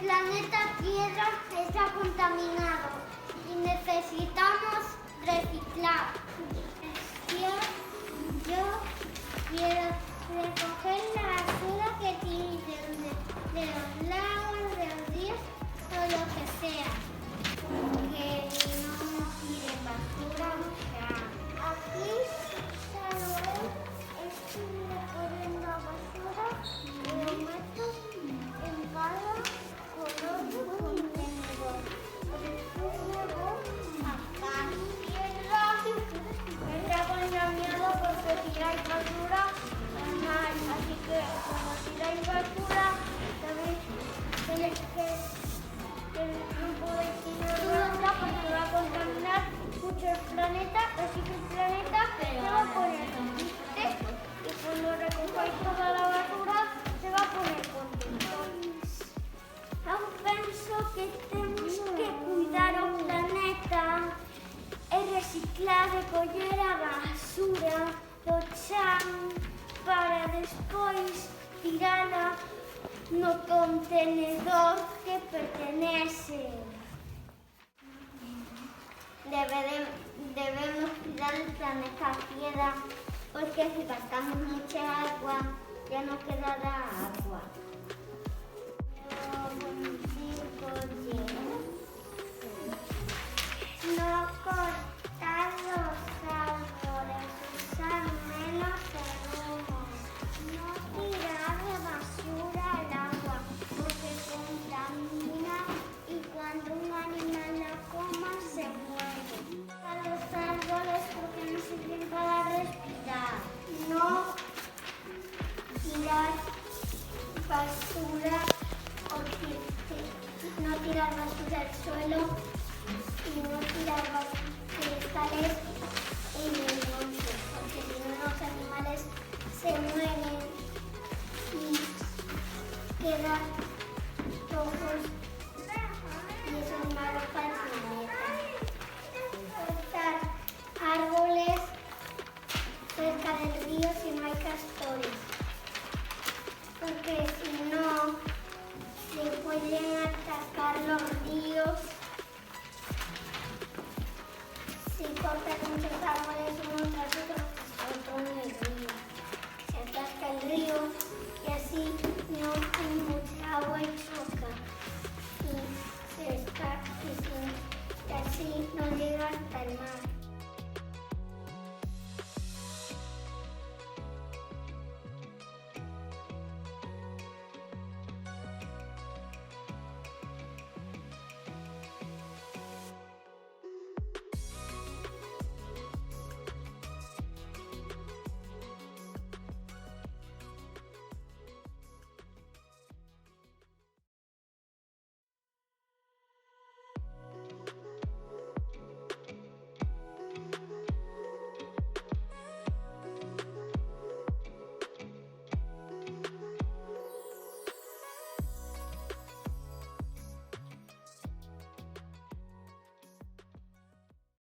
planeta Tierra está contaminado y necesitamos reciclar. Yo quiero recoger la basura que tiene de los lagos, de los ríos o lo que sea. Que no tiren basura. Aquí Samuel estuve poniendo basura y lo meto en cada color contenedor. Después me voy a casa. Está contaminado porque tiráis basura al mar. Así que cuando tiráis basura, sabéis que no podéis tirar basura porque va a contaminar mucho el planeta. Así que el planeta se va a poner triste y cuando recojáis toda la basura se va a poner contento. Aún pienso que tenemos que cuidar o planeta. El reciclar, recoger a basura, lo chan para despois tirala no contenedor que pertenece. Debemos cuidar el planeta Tierra porque si gastamos mucha agua ya no quedará agua. No cortar los árboles, usar menos humos, no tirar la basura al agua porque contamina y cuando un animal la coma se muere. A los árboles porque no sirven para respirar. No tirar basura no tirar basura al suelo y no tirar cristales en el monte, porque si no los animales se mueren y quedan rojos y eso es malo para el planeta. Cortar árboles cerca del río si no hay castores, porque si no se pueden atacar los ríos. Si cortan muchos árboles uno tras otro en el río, se atasca el río y así no hay mucha agua y